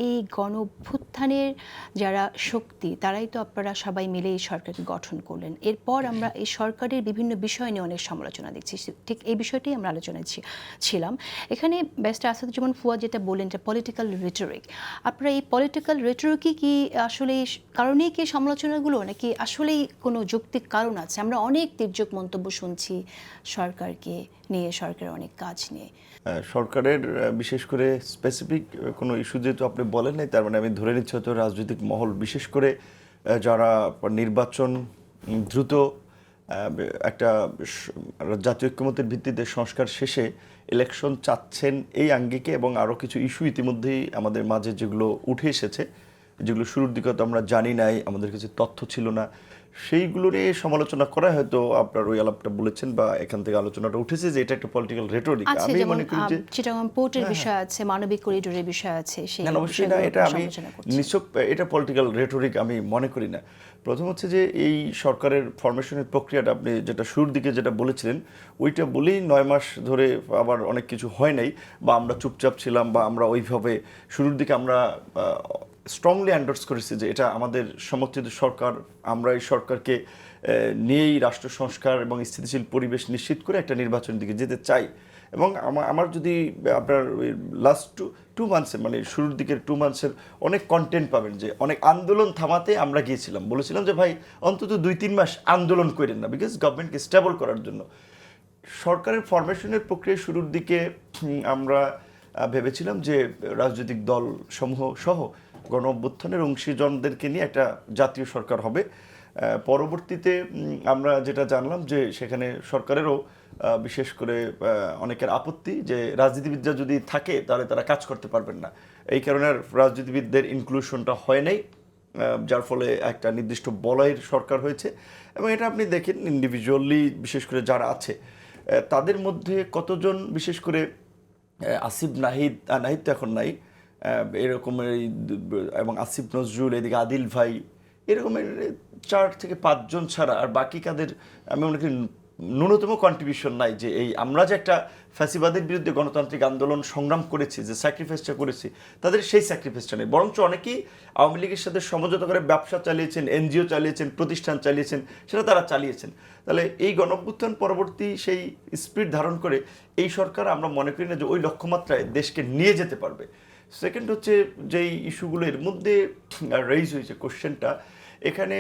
এই গণঅভ্যুত্থানের যারা শক্তি তারাই তো আপনারা সবাই মিলে এই সরকারকে গঠন করলেন। এরপর আমরা এই সরকারের বিভিন্ন বিষয় নিয়ে অনেক সমালোচনা দেখছি। ঠিক এই বিষয়টাই আমরা আলোচনায় ছিলাম। এখানে ব্যারিস্টার আসাদুজ্জামান ফুয়াদ যেটা বললেন যে পলিটিক্যাল রেটরিক, আপনারা এই পলিটিক্যাল রেটরিকই কি আসলে কারণেই কি সমালোচনাগুলো, নাকি আসলেই কোনো যৌক্তিক কারণ আছে? আমরা অনেক তির্যক মন্তব্য শুনছি সরকারকে নিয়ে, সরকারের অনেক কাজ নিয়ে। সরকারের বিশেষ করে স্পেসিফিক কোনো ইস্যু যেহেতু আপনি বলেন নাই, তার মানে আমি ধরে নিচ্ছি হয়তো রাজনৈতিক মহল বিশেষ করে যারা নির্বাচন দ্রুত একটা জাতীয় ঐক্যমত্যের ভিত্তিতে সংস্কার শেষে ইলেকশন চাচ্ছেন এই আঙ্গিকে, এবং আরও কিছু ইস্যু ইতিমধ্যেই আমাদের মাঝে যেগুলো উঠে এসেছে, যেগুলো শুরুর দিকে তো আমরা জানি নাই, আমাদের কাছে তথ্য ছিল না, সেইগুলোরই সমালোচনা করা হয়তো আপনার ওই আলাপটা বলেছেন বা এখান থেকে আলোচনাটা উঠেছে যে এটা একটা পলিটিক্যাল রেটরিক। আমি মনে করি যে চিটাগং পোর্টের বিষয় আছে, মানবিক করিডোরের বিষয় আছে, সেই অবশ্যই না, এটা আমি নিছক এটা পলিটিক্যাল রেটরিক আমি মনে করি না। প্রথম হচ্ছে যে এই সরকারের ফরমেশনের প্রক্রিয়াটা আপনি যেটা শুরুর দিকে যেটা বলেছিলেন, ওইটা বলেই 9 মাস ধরে আবার অনেক কিছু হয় নাই, বা আমরা চুপচাপ ছিলাম, বা আমরা ওইভাবে শুরুর দিকে আমরা স্ট্রংলি এন্ডোর্স করেছি যে এটা আমাদের সমর্থিত সরকার, আমরা এই সরকারকে নিয়েই রাষ্ট্র সংস্কার এবং স্থিতিশীল পরিবেশ নিশ্চিত করে একটা নির্বাচনের দিকে যেতে চাই। এবং আমার যদি আপনার ওই লাস্ট টু মান্থসে মানে শুরুর দিকের 2 মান্থসের অনেক কন্টেন্ট পাবেন যে অনেক আন্দোলন থামাতে আমরা গিয়েছিলাম, বলেছিলাম যে ভাই অন্তত 2-3 মাস আন্দোলন করেন না, বিকজ গভর্নমেন্টকে স্টেবল করার জন্য। সরকারের ফরমেশনের প্রক্রিয়া শুরুর দিকে আমরা ভেবেছিলাম যে রাজনৈতিক দল সমূহ সহ গণ অভ্যুত্থানের অংশীজনদেরকে নিয়ে একটা জাতীয় সরকার হবে। পরবর্তীতে আমরা যেটা জানলাম যে সেখানে সরকারেরও বিশেষ করে অনেকের আপত্তি যে রাজনীতিবিদরা যদি থাকে তাহলে তারা কাজ করতে পারবেন না, এই কারণে রাজনীতিবিদদের ইনক্লুশনটা হয় নাই, যার ফলে একটা নির্দিষ্ট বলয়ের সরকার হয়েছে। এবং এটা আপনি দেখেন ইন্ডিভিজুয়ালি বিশেষ করে যারা আছে তাদের মধ্যে কতজন, বিশেষ করে আসিফ নাহিদ নাহিদ তো এখন নাই, এরকমের এবং আসিফ নজরুল, এদিকে আদিল ভাই, এরকমের 4 থেকে 5 জন ছাড়া আর বাকি কাদের আমি মনে করি ন্যূনতম কন্ট্রিবিউশন নাই যে এই আমরা যে একটা ফ্যাসিবাদের বিরুদ্ধে গণতান্ত্রিক আন্দোলন সংগ্রাম করেছি, যে স্যাক্রিফাইসটা করেছি, তাদের সেই স্যাক্রিফাইসটা নেই। বরঞ্চ অনেকেই আওয়ামী লীগের সাথে সমঝোতা করে ব্যবসা চালিয়েছেন, এনজিও চালিয়েছেন, প্রতিষ্ঠান চালিয়েছেন, সেটা তারা চালিয়েছেন। তাহলে এই গণঅভ্যুত্থান পরবর্তী সেই স্পিরিট ধারণ করে এই সরকার আমরা মনে করি না যে ওই লক্ষ্যমাত্রায় দেশকে নিয়ে যেতে পারবে। সেকেন্ড হচ্ছে যেই ইস্যুগুলো এর মধ্যে রেইজ হয়েছে কোশ্চেনটা, এখানে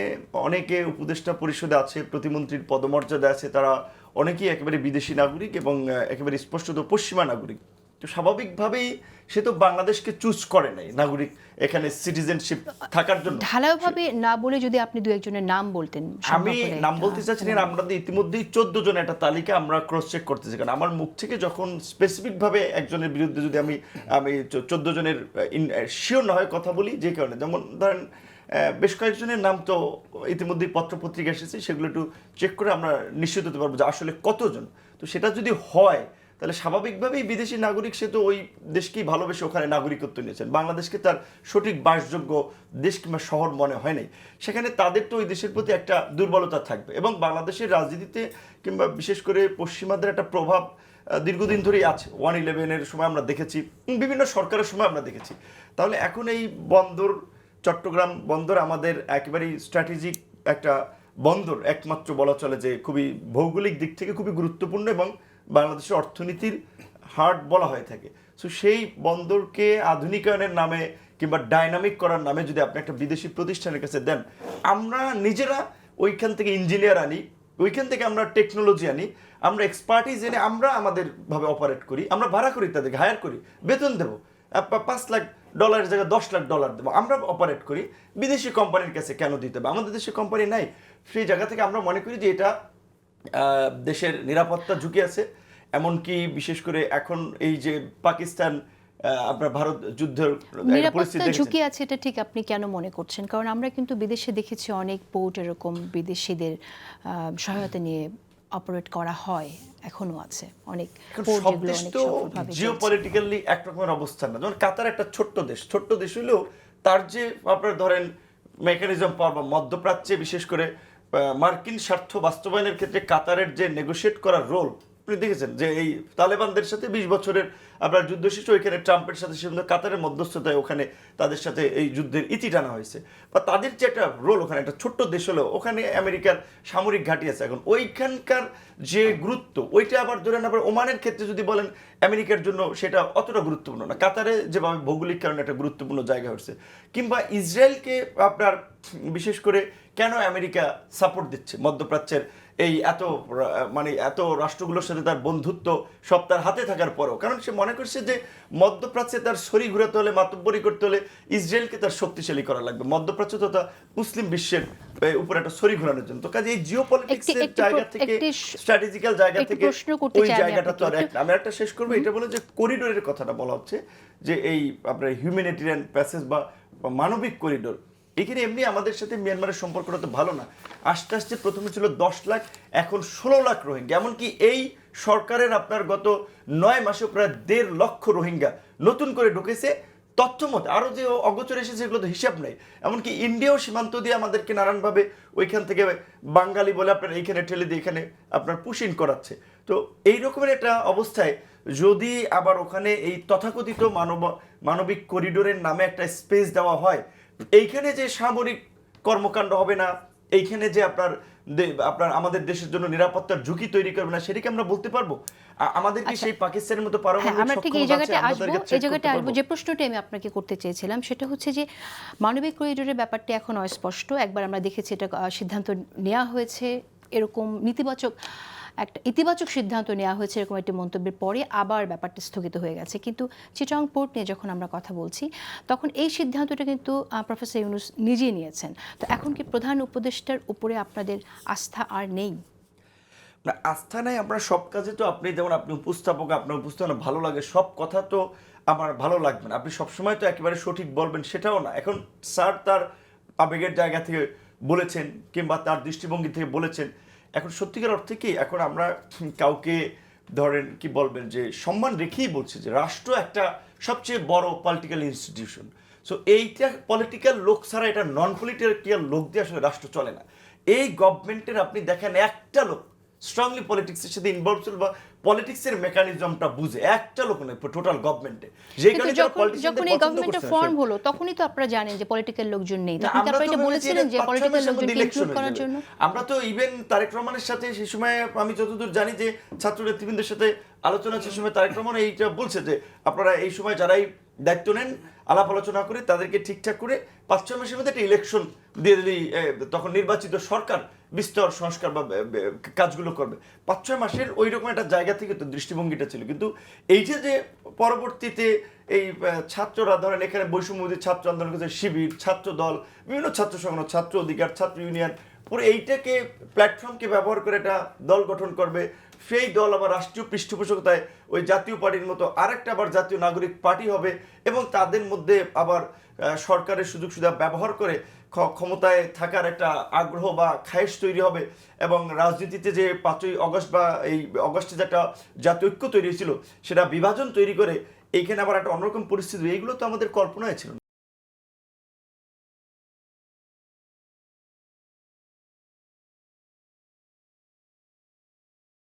অনেকে উপদেষ্টা পরিষদে আছে, প্রতিমন্ত্রীর পদমর্যাদা আছে, তারা অনেকেই একেবারে বিদেশি নাগরিক এবং একেবারে স্পষ্টত পশ্চিমা নাগরিক। তো স্বাভাবিকভাবেই সে তো বাংলাদেশকে চুজ করে নাই নাগরিক এখানে সিটিজেনশিপ থাকার জন্য। ঢালাওভাবে না বলে যদি আপনি দু একজনের নাম বলতেন। আমি নাম বলতে চাচ্ছি না, আমরা ইতিমধ্যেই 14 জন একটা তালিকা আমরা ক্রস চেক করতেছি, কারণ আমার মুখ থেকে যখন স্পেসিফিকভাবে একজনের বিরুদ্ধে যদি আমি 14 জনের শিওর না হয় কথা বলি, যে কারণে যেমন ধরেন বেশ কয়েকজনের নাম তো ইতিমধ্যেই পত্রপত্রিকা এসেছে, সেগুলো একটু চেক করে আমরা নিশ্চিত হতে পারবো যে আসলে কতজন। তো সেটা যদি হয় তাহলে স্বাভাবিকভাবেই বিদেশি নাগরিক, সে তো ওই দেশকেই ভালোবেসে ওখানে নাগরিকত্ব নিয়েছেন, বাংলাদেশকে তার সঠিক বাসযোগ্য দেশ কিংবা শহর মনে হয় নাই, সেখানে তাদের তো ওই দেশের প্রতি একটা দুর্বলতা থাকবে। এবং বাংলাদেশের রাজনীতিতে কিংবা বিশেষ করে পশ্চিমাদের একটা প্রভাব দীর্ঘদিন ধরেই আছে, 1/11-এর সময় আমরা দেখেছি, বিভিন্ন সরকারের সময় আমরা দেখেছি। তাহলে এখন এই বন্দর, চট্টগ্রাম বন্দর আমাদের একেবারেই স্ট্র্যাটেজিক একটা বন্দর, একমাত্র বলা চলে যে খুবই ভৌগোলিক দিক থেকে খুবই গুরুত্বপূর্ণ এবং বাংলাদেশের অর্থনীতির হার্ট বলা হয়ে থাকে। সো সেই বন্দরকে আধুনিকায়নের নামে কিংবা ডাইনামিক করার নামে যদি আপনি একটা বিদেশি প্রতিষ্ঠানের কাছে দেন, আমরা নিজেরা ওইখান থেকে ইঞ্জিনিয়ার আনি, ওইখান থেকে আমরা টেকনোলজি আনি, আমরা এক্সপার্টিস এনে আমরা আমাদের ভাবে অপারেট করি, আমরা ভাড়া করি, তাদেরকে হায়ার করি, বেতন দেবো, $5 লাখ জায়গায় $10 লাখ দেবো, আমরা অপারেট করি, বিদেশি কোম্পানির কাছে কেন দিতে হবে? আমাদের দেশে কোম্পানি নাই। সেই জায়গা থেকে আমরা মনে করি যে এটা দেশের নিরাপত্তা ঝুঁকি আছে। এমনকি বিশেষ করে এখন এই যে পাকিস্তান আপনার ভারত যুদ্ধের নিরাপত্তা ঝুঁকি আছে, এটা ঠিক আপনি কেন মনে করছেন? কারণ আমরা কিন্তু বিদেশে দেখেছি অনেক পোর্ট এরকম বিদেশিদের সহায়তা নিয়ে অপারেট করা হয়, এখনো আছে অনেক পোর্ট যেগুলো অনেক সফলভাবে চলছে। জিওপলিটিক্যালি একরকমের অবস্থান না, যেমন কাতার একটা ছোট্ট দেশ হলেও তার যে আপনার ধরেন মেকানিজম পাওয়ার বা মধ্যপ্রাচ্যে বিশেষ করে মার্কিন স্বার্থ বাস্তবায়নের ক্ষেত্রে কাতারের যে নেগোশিয়েট করার রোল, আপনি দেখেছেন যে এই তালেবানদের সাথে 20 বছরের আপনার যুদ্ধ শেষ, ওইখানে ট্রাম্পের সাথে সেখানে কাতারের মধ্যস্থতায় ওখানে তাদের সাথে এই যুদ্ধের ইতি টানা হয়েছে। বা তাদের যে একটা রোল, ওখানে একটা ছোট্ট দেশ হলেও ওখানে আমেরিকার সামরিক ঘাঁটি আছে। এখন ওইখানকার যে গুরুত্ব, ওইটা আবার ধরেন আবার ওমানের ক্ষেত্রে যদি বলেন আমেরিকার জন্য সেটা অতটা গুরুত্বপূর্ণ না। কাতারে যেভাবে ভৌগোলিক কারণে একটা গুরুত্বপূর্ণ জায়গা হচ্ছে। কিংবা ইসরায়েলকে আপনার বিশেষ করে কেন আমেরিকা সাপোর্ট দিচ্ছে মধ্যপ্রাচ্যের এই এত রাষ্ট্রগুলোর সাথে তার বন্ধুত্ব সব তার হাতে থাকার পরও, কারণ সে মনে করছে যে মধ্যপ্রাচ্যে তার ছড়ি ঘুরাতে হলে, মাতব্বরি করতে হলে ইসরায়েলকে তার শক্তিশালী করা লাগবে, মধ্যপ্রাচ্য তথা মুসলিম বিশ্বের উপর একটা ছড়ি ঘোরানোর জন্য। তো কাজে এই জিওপলিটিক্সের জায়গা থেকে, স্ট্র্যাটেজিক্যাল জায়গা থেকে ওই জায়গাটা তো আর একটা। আমি একটা শেষ করবো, এটা বলে যে করিডোরের কথাটা বলা হচ্ছে যে এই আপনার হিউম্যানিটেরিয়ান প্যাসেজ বা মানবিক করিডোর, এখানে এমনি আমাদের সাথে মিয়ানমারের সম্পর্কটা তো ভালো না। আস্তে আস্তে প্রথমে ছিল 10 লাখ, এখন 16 লাখ রোহিঙ্গা। এমনকি এই সরকারের আপনার গত 9 মাসে প্রায় 1.5 লক্ষ রোহিঙ্গা নতুন করে ঢুকেছে। তথ্য মতে আরও যে অগোচর এসেছে সেগুলো তো হিসাব নেই। এমনকি ইন্ডিয়াও সীমান্ত দিয়ে আমাদেরকে নানানভাবে ওইখান থেকে বাঙালি বলে আপনার এইখানে ঠেলে দিয়ে এখানে আপনার পুশিং করাচ্ছে। তো এই রকমের একটা অবস্থায় যদি আবার ওখানে এই তথাকথিত মানবিক করিডোরের নামে একটা স্পেস দেওয়া হয়, এইখানে যে সামরিক কর্মকাণ্ড হবে না, এইখানে যে আপনার আমাদের দেশের জন্য নিরাপত্তার ঝুঁকি তৈরি করবে না, সেটাকে আমরা বলতে পারবো? আমাদের কি সেই পাকিস্তানের মতো পারমাণবিক আমরা ঠিক এই জায়গাটা আসবো। যে প্রশ্নটি আমি আপনাকে করতে চেয়েছিলাম সেটা হচ্ছে যে মানবিক করিডোরের ব্যাপারটি এখন অস্পষ্ট। একবার আমরা দেখেছি এটা সিদ্ধান্ত নেওয়া হয়েছে, এরকম একটা ইতিবাচক সিদ্ধান্ত নেওয়া হয়েছে এরকম একটি মন্তব্যের পরে আবার ব্যাপারটি স্থগিত হয়ে গেছে। কিন্তু চিটাগং পোর্ট নিয়ে যখন আমরা কথা বলছি তখন এই সিদ্ধান্তটা কিন্তু প্রফেসর ইউনূস নিজেই নিয়েছেন। তো এখন কি প্রধান উপদেষ্টার উপরে আপনাদের আস্থা আর নেই? না, আস্থা নাই। আমরা সব কাজে তো আপনি উপস্থাপক, আপনার উপস্থাপনা ভালো লাগে, সব কথা তো আমার ভালো লাগবে না। আপনি সবসময় তো একেবারে সঠিক বলবেন সেটাও না। এখন স্যার তার আবেগের জায়গা থেকে বলেছেন কিংবা তার দৃষ্টিভঙ্গি থেকে বলেছেন। এখন সত্যিকার অর্থে কি, এখন আমরা কাউকে ধরেন কি বলবেন যে সম্মান রেখেই বলছি যে রাষ্ট্র একটা সবচেয়ে বড় পলিটিক্যাল ইনস্টিটিউশন। সো এইটা পলিটিক্যাল লোক ছাড়া, এটা নন পলিটিক্যাল লোক দিয়ে আসলে রাষ্ট্র চলে না। এই গভর্নমেন্টের আপনি দেখেন একটা লোক স্ট্রংলি পলিটিক্সের সাথে ইনভলভ ছিল বা পলিটিক্সের মেকানিজমটা বুঝে, একটা লোক নয় টোটাল গভর্নমেন্টে। যে কারণে যখন এই গভর্নমেন্টের ফর্ম হলো তখনই তো আপনারা জানেন যে পলিটিক্যাল লোকজন নেই, তখন কি আপনারা এটা বলেছিলেন যে পলিটিক্যাল লোকজনকে ইনক্লুড করার জন্য? আমরা তো ইভেন তারেক রহমানের সাথে সেই সময় আমি যতদূর জানি যে ছাত্র নেতৃবৃন্দের সাথে আলোচনা, সেই সময় তারেক রহমান এইটা বলছে যে আপনারা এই সময় যারাই দায়িত্ব নেন আলাপ আলোচনা করে তাদেরকে ঠিকঠাক করে 5-6 মাসের মধ্যে একটা ইলেকশন দিয়ে দিলেই তখন নির্বাচিত সরকার বিস্তর সংস্কার বা কাজগুলো করবে। 5-6 মাসের ওই রকম একটা জায়গা থেকে তো দৃষ্টিভঙ্গিটা ছিল। কিন্তু এইটা যে পরবর্তীতে এই ছাত্ররা ধরেন এখানে বৈষম্যবিরোধী ছাত্র আন্দোলন করছে, শিবির, ছাত্র দল, বিভিন্ন ছাত্র সংগঠন, ছাত্র অধিকার, ছাত্র ইউনিয়ন, পুরো এইটাকে প্ল্যাটফর্মকে ব্যবহার করে একটা দল গঠন করবে। সেই দল আবার রাষ্ট্রীয় পৃষ্ঠপোষকতায় ওই জাতীয় পার্টির মতো আরেকটা আবার জাতীয় নাগরিক পার্টি হবে এবং তাদের মধ্যে আবার সরকারের সুযোগ সুবিধা ব্যবহার করে ক্ষমতায় থাকার একটা আগ্রহ বা খায়েশ তৈরি হবে। এবং রাজনীতিতে যে 5ই অগস্ট বা এই অগস্টে যেটা জাতীয় ঐক্য তৈরি হয়েছিল সেটা বিভাজন তৈরি করে এইখানে আবার একটা অন্যরকম পরিস্থিতি, এইগুলো তো আমাদের কল্পনায় ছিল না।